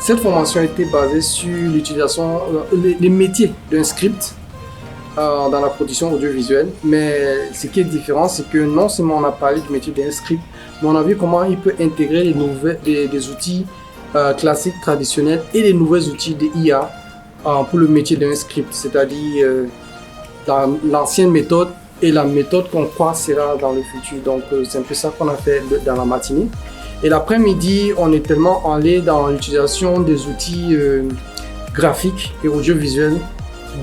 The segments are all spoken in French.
Cette formation a été basée sur l'utilisation, les métiers d'un script dans la production audiovisuelle. Mais ce qui est différent, c'est que non seulement on a parlé du métier d'un script, mais on a vu comment il peut intégrer des outils classiques, traditionnels et les nouveaux outils de IA pour le métier d'un script, c'est-à-dire l'ancienne méthode et la méthode qu'on croit sera dans le futur. Donc c'est un peu ça qu'on a fait dans la matinée. Et l'après-midi, on est tellement allé dans l'utilisation des outils graphiques et audiovisuels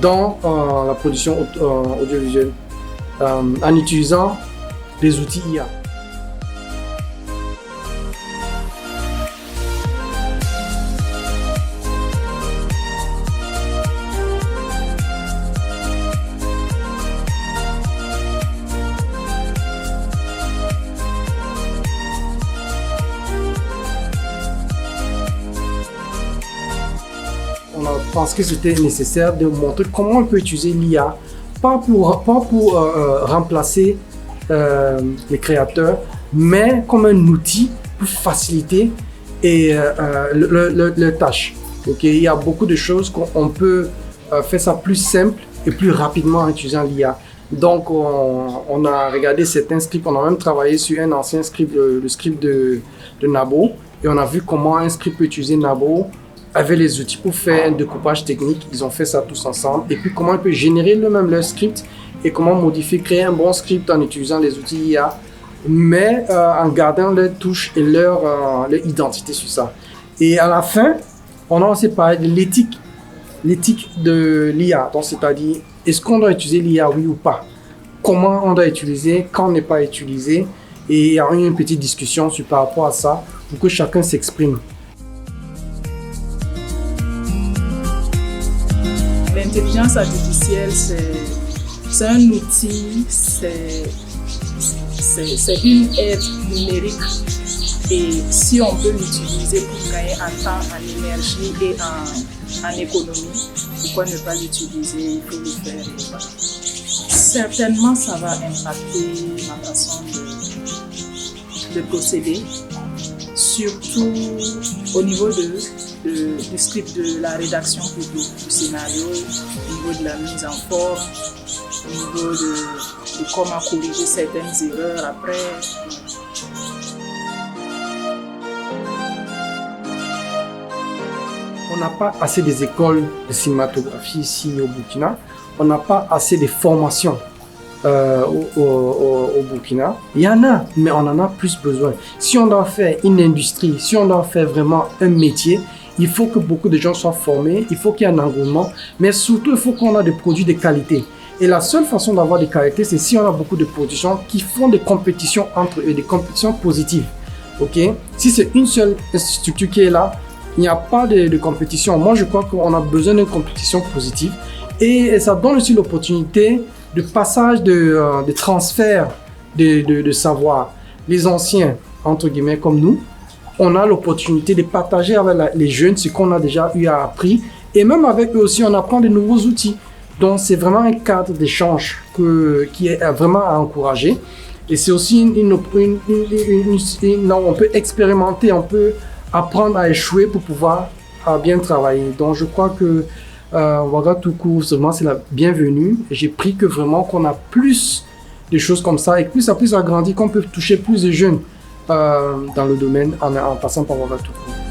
dans la production audiovisuelle en utilisant des outils IA. On a pensé que c'était nécessaire de montrer comment on peut utiliser l'IA, pas pour remplacer les créateurs, mais comme un outil pour faciliter leur tâche. Okay? Il y a beaucoup de choses qu'on peut faire ça plus simple et plus rapidement en utilisant l'IA. Donc on a regardé certains scripts, on a même travaillé sur un ancien script, le script de Nabo, et on a vu comment un script peut utiliser Nabo avec les outils pour faire un découpage technique. Ils ont fait ça tous ensemble. Et puis comment ils peuvent générer eux-mêmes leur script et comment modifier, créer un bon script en utilisant les outils IA, mais en gardant leur touche et leur identité sur ça. Et à la fin, on a aussi parlé de l'éthique de l'IA. Donc c'est-à-dire, est-ce qu'on doit utiliser l'IA, oui ou pas? Comment on doit utiliser, quand on n'est pas utilisé? Et il y a eu une petite discussion par rapport à ça pour que chacun s'exprime. L'intelligence artificielle, c'est un outil, c'est une aide numérique. Et si on peut l'utiliser pour gagner en temps, en énergie et en économie, pourquoi ne pas l'utiliser? Il faut le faire. Certainement, ça va impacter ma façon de procéder, surtout au niveau du script, de la rédaction du scénario, au niveau de la mise en forme, au niveau de comment corriger certaines erreurs après. On n'a pas assez des écoles de cinématographie ici au Burkina. On n'a pas assez de formations au Burkina. Il y en a, mais on en a plus besoin. Si on doit faire une industrie, si on doit faire vraiment un métier, il faut que beaucoup de gens soient formés, il faut qu'il y ait un engouement, mais surtout il faut qu'on ait des produits de qualité. Et la seule façon d'avoir des qualités, c'est si on a beaucoup de productions qui font des compétitions entre eux, des compétitions positives. Okay? Si c'est une seule structure qui est là, il n'y a pas de compétition. Moi, je crois qu'on a besoin d'une compétition positive. Et ça donne aussi l'opportunité de passage, de transfert de savoir. Les anciens, entre guillemets, comme nous, on a l'opportunité de partager avec les jeunes ce qu'on a déjà eu à apprendre. Et même avec eux aussi, on apprend de nouveaux outils. Donc, c'est vraiment un cadre d'échange qui est vraiment à encourager. Et c'est aussi on peut expérimenter, on peut apprendre à échouer pour pouvoir bien travailler. Donc, je crois que Ouagadougou, seulement c'est la bienvenue. J'ai pris que vraiment qu'on a plus de choses comme ça et que plus ça puisse agrandir, qu'on peut toucher plus de jeunes dans le domaine en passant par Ouagadougou.